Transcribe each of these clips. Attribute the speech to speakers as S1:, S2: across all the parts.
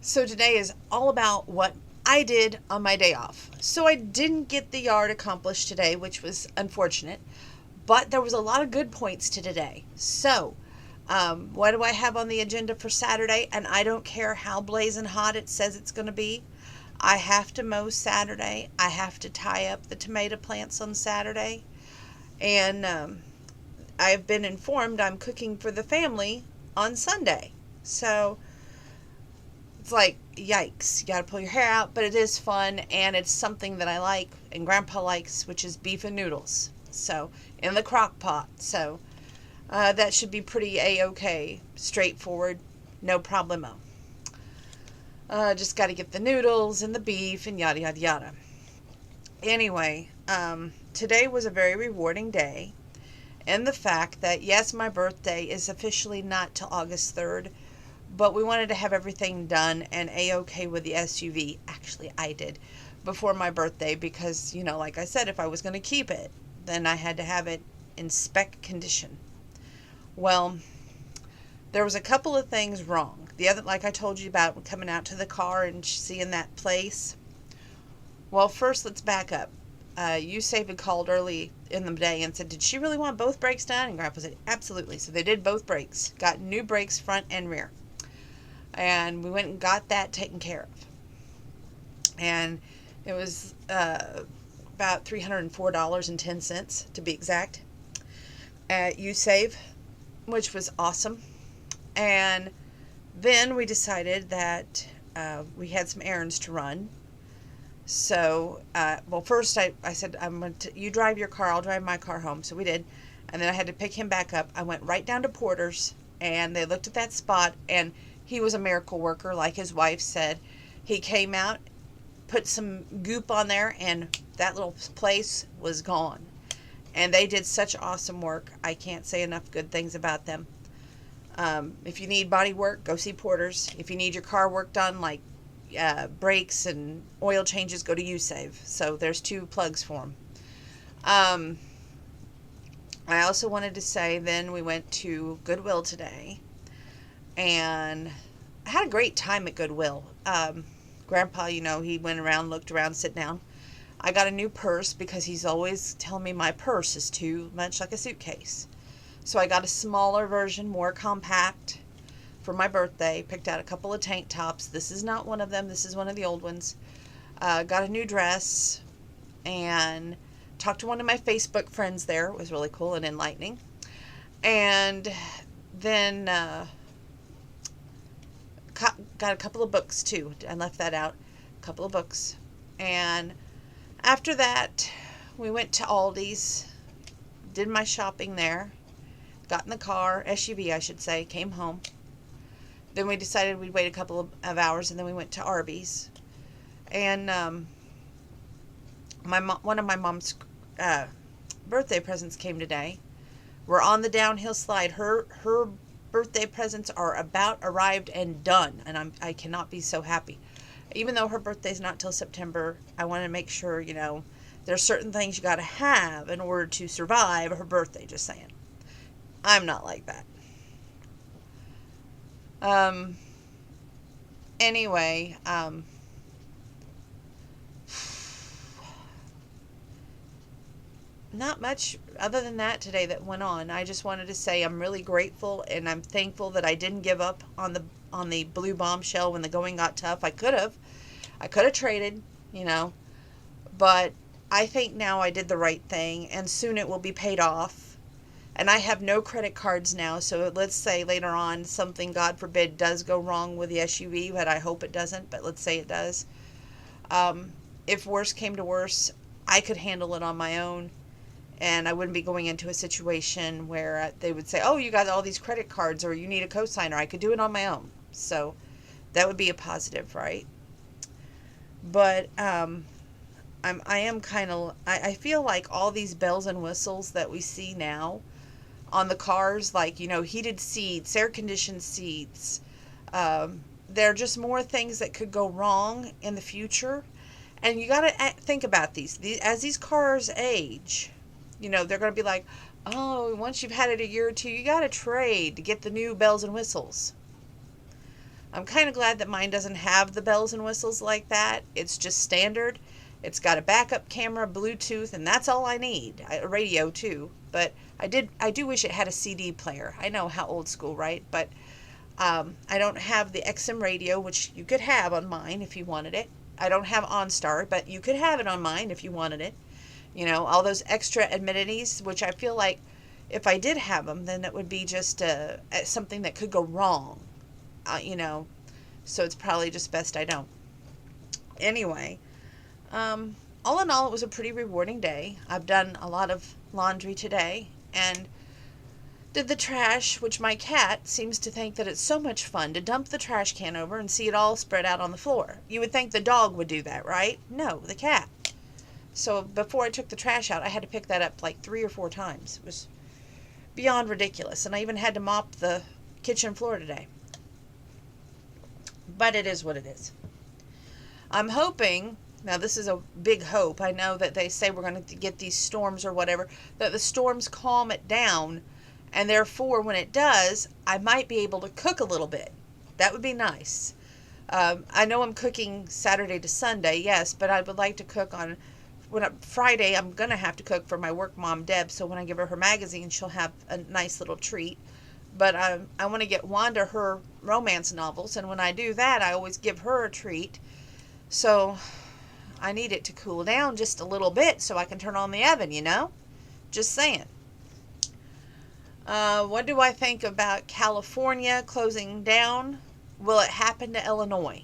S1: So today is all about what I did on my day off. So I didn't get the yard accomplished today, which was unfortunate, but there was a lot of good points to today. So, what do I have on the agenda for Saturday? And I don't care how blazing hot it says it's going to be. I have to mow Saturday. I have to tie up the tomato plants on Saturday. And I've been informed I'm cooking for the family on Sunday. So it's like, yikes, you gotta pull your hair out, but it is fun and it's something that I like and Grandpa likes, which is beef and noodles. So, in the crock pot. So, that should be pretty a-okay, straightforward, no problemo. Just gotta get the noodles and the beef and yada yada yada. Anyway, today was a very rewarding day, and the fact that, yes, my birthday is officially not till August 3rd, but we wanted to have everything done and a-okay with the SUV. Actually, I did before my birthday because, like I said, if I was going to keep it, then I had to have it in spec condition. Well, there was a couple of things wrong. The other, like I told you about coming out to the car and seeing that place. Well, first let's back up. USAVE had called early in the day and said, did she really want both brakes done? And Grandpa said, absolutely. So they did both brakes, got new brakes front and rear. And we went and got that taken care of. And it was about $304.10 to be exact at USAVE, which was awesome. And then we decided that we had some errands to run. So, well, first I said, you drive your car, I'll drive my car home. So we did. And then I had to pick him back up. I went right down to Porter's, and they looked at that spot, and he was a miracle worker, like his wife said. He came out, put some goop on there, and that little place was gone. And they did such awesome work. I can't say enough good things about them. If you need body work, go see Porter's. If you need your car work done, like brakes and oil changes, go to USAVE. So there's two plugs for them. I also wanted to say then we went to Goodwill today, and I had a great time at Goodwill. Grandpa, he went around, looked around, sit down. I got a new purse because he's always telling me my purse is too much like a suitcase. So I got a smaller version, more compact, for my birthday. Picked out a couple of tank tops. This is not one of them. This is one of the old ones. Got a new dress and talked to one of my Facebook friends there. It was really cool and enlightening. And then got a couple of books too. I left that out. A couple of books. And after that, we went to Aldi's, did my shopping there, got in the car, SUV I should say, came home. Then we decided we'd wait a couple of hours, and then we went to Arby's. And one of my mom's birthday presents came today. We're on the downhill slide. Her birthday presents are about arrived and done, and I cannot be so happy. Even though her birthday's not till September, I want to make sure, there's certain things you got to have in order to survive her birthday, just saying. I'm not like that. Anyway, not much other than that today that went on. I just wanted to say I'm really grateful and I'm thankful that I didn't give up on the blue bombshell when the going got tough. I could have traded, but I think now I did the right thing, and soon it will be paid off. And I have no credit cards now, so let's say later on something, God forbid, does go wrong with the SUV, but I hope it doesn't, but let's say it does. If worse came to worse, I could handle it on my own, and I wouldn't be going into a situation where they would say, oh, you got all these credit cards, or you need a cosigner. I could do it on my own. So that would be a positive, right? But I feel like all these bells and whistles that we see now on the cars, like, heated seats, air-conditioned seats, there are just more things that could go wrong in the future. And you got to think about these. As these cars age, they're going to be like, oh, once you've had it a year or two, you got to trade to get the new bells and whistles. I'm kind of glad that mine doesn't have the bells and whistles like that. It's just standard. It's got a backup camera, Bluetooth, and that's all I need. A radio too, but I do wish it had a CD player. I know, how old school, right? But I don't have the XM radio, which you could have on mine if you wanted it. I don't have OnStar, but you could have it on mine if you wanted it. You know, all those extra amenities, which I feel like if I did have them, then it would be just something that could go wrong. You know, so it's probably just best I don't. Anyway, all in all, it was a pretty rewarding day. I've done a lot of laundry today and did the trash, which my cat seems to think that it's so much fun to dump the trash can over and see it all spread out on the floor. You would think the dog would do that, right? No, the cat. So before I took the trash out, I had to pick that up like 3 or 4 times. It was beyond ridiculous. And I even had to mop the kitchen floor today. But it is what it is. I'm hoping, now this is a big hope, I know that they say we're going to get these storms or whatever, that the storms calm it down, and therefore when it does, I might be able to cook a little bit. That would be nice. I know I'm cooking Saturday to Sunday, yes, but I would like to cook on Friday. I'm going to have to cook for my work mom, Deb, so when I give her magazine, she'll have a nice little treat. But I want to get Wanda her romance novels, and when I do that, I always give her a treat. So I need it to cool down just a little bit so I can turn on the oven, you know? Just saying. What do I think about California closing down? Will it happen to Illinois?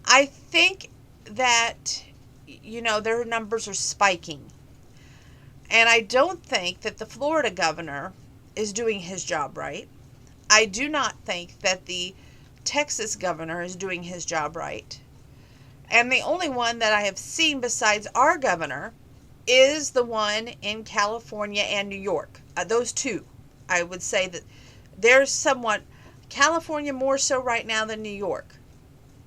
S1: I think that, you know, their numbers are spiking. And I don't think that the Florida governor is doing his job right. I do not think that the Texas governor is doing his job right. And the only one that I have seen besides our governor is the one in California and New York. Those two. I would say that there's somewhat, California more so right now than New York.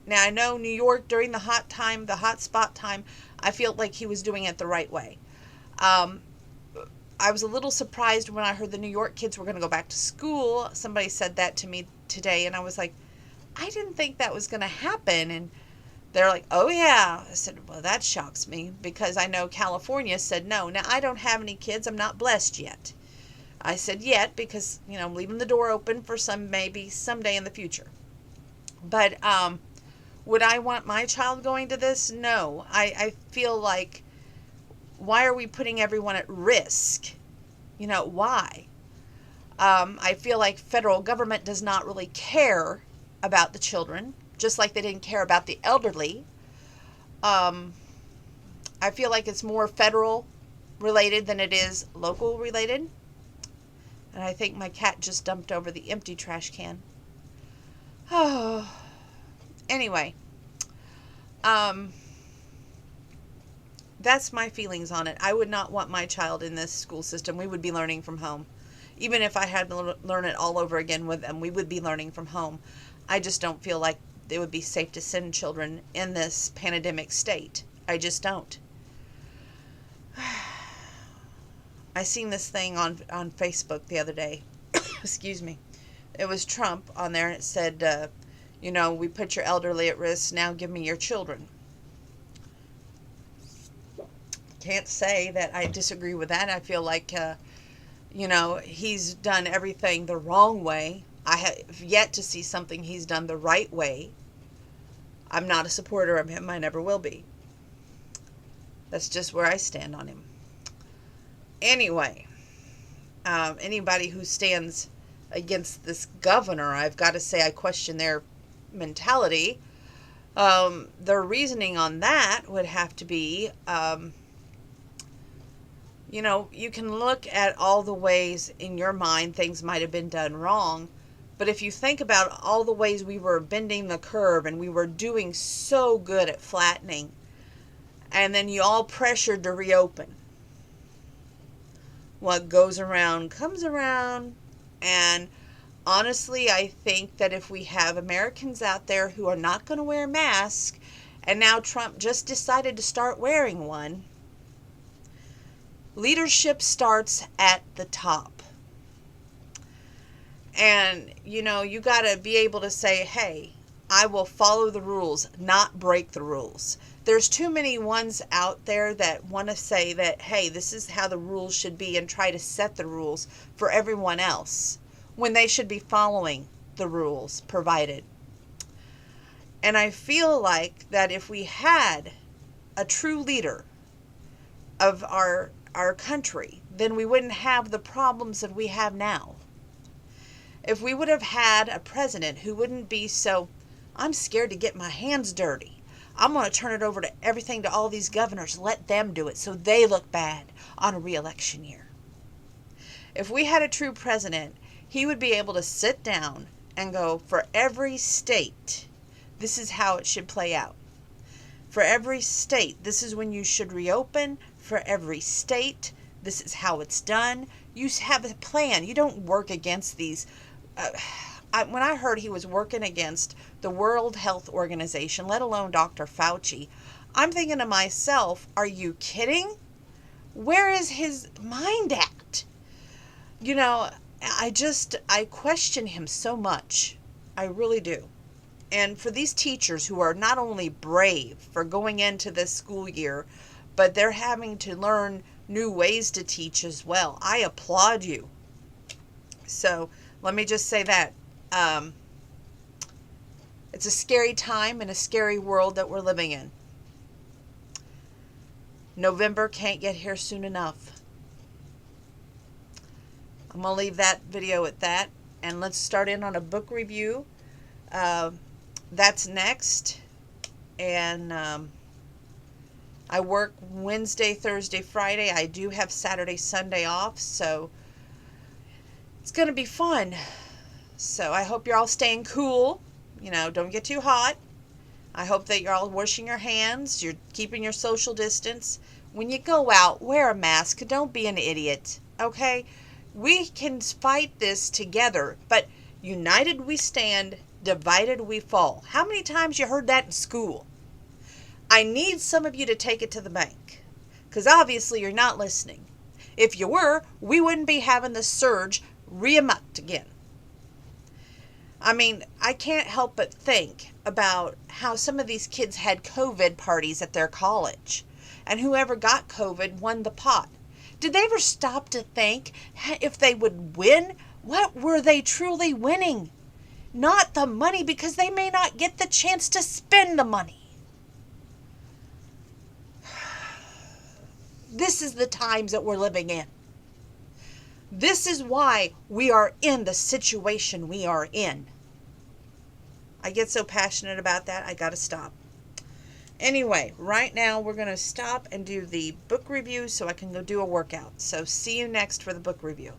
S1: Now I know New York during the hot time, the hot spot time, I feel like he was doing it the right way. I was a little surprised when I heard the New York kids were going to go back to school. Somebody said that to me today, and I was like, I didn't think that was going to happen. And they're like, oh yeah. I said, well, that shocks me, because I know California said no. Now, I don't have any kids. I'm not blessed yet. I said yet because, you know, I'm leaving the door open for maybe someday in the future. But would I want my child going to this? No. I feel like, why are we putting everyone at risk? You know, why? I feel like federal government does not really care about the children, just like they didn't care about the elderly. I feel like it's more federal related than it is local related. And I think my cat just dumped over the empty trash can. Oh. Anyway. That's my feelings on it. I would not want my child in this school system. We would be learning from home. Even if I had to learn it all over again with them, we would be learning from home. I just don't feel like it would be safe to send children in this pandemic state. I just don't. I seen this thing on Facebook the other day. Excuse me. It was Trump on there, and it said, you know, we put your elderly at risk, now give me your children. Can't say that I disagree with that. I feel like, you know, he's done everything the wrong way. I have yet to see something he's done the right way. I'm not a supporter of him. I never will be. That's just where I stand on him. Anyway, anybody who stands against this governor, I've got to say I question their mentality. Their reasoning on that would have to be, you know, you can look at all the ways in your mind things might have been done wrong, but if you think about all the ways we were bending the curve and we were doing so good at flattening, and then you all pressured to reopen. What goes around comes around, and honestly, I think that if we have Americans out there who are not going to wear masks, and now Trump just decided to start wearing one, leadership starts at the top. And, you got to be able to say, hey, I will follow the rules, not break the rules. There's too many ones out there that want to say that, hey, this is how the rules should be and try to set the rules for everyone else when they should be following the rules provided. And I feel like that if we had a true leader of our country, then we wouldn't have the problems that we have now. If we would have had a president who wouldn't be so, I'm scared to get my hands dirty, I'm going to turn it over to everything to all these governors, let them do it so they look bad on a re-election year. If we had a true president, he would be able to sit down and go, for every state, this is how it should play out. For every state, this is when you should reopen. For every state, this is how it's done. You have a plan. You don't work against these. When I heard he was working against the World Health Organization, let alone Dr. Fauci, I'm thinking to myself, are you kidding? Where is his mind at? I question him so much. I really do. And for these teachers who are not only brave for going into this school year, but they're having to learn new ways to teach as well, I applaud you. So let me just say that. It's a scary time and a scary world that we're living in. November can't get here soon enough. I'm going to leave that video at that. And let's start in on a book review. That's next. And I work Wednesday, Thursday, Friday. I do have Saturday, Sunday off. So it's going to be fun. So I hope you're all staying cool. Don't get too hot. I hope that you're all washing your hands. You're keeping your social distance. When you go out, wear a mask. Don't be an idiot. Okay? We can fight this together. But united we stand, divided we fall. How many times you heard that in school? I need some of you to take it to the bank. Because obviously you're not listening. If you were, we wouldn't be having this surge re-emucked again. I can't help but think about how some of these kids had COVID parties at their college. And whoever got COVID won the pot. Did they ever stop to think if they would win? What were they truly winning? Not the money, because they may not get the chance to spend the money. This is the times that we're living in. This is why we are in the situation we are in. I get so passionate about that, I gotta stop. Anyway, right now we're going to stop and do the book review so I can go do a workout. So see you next for the book review.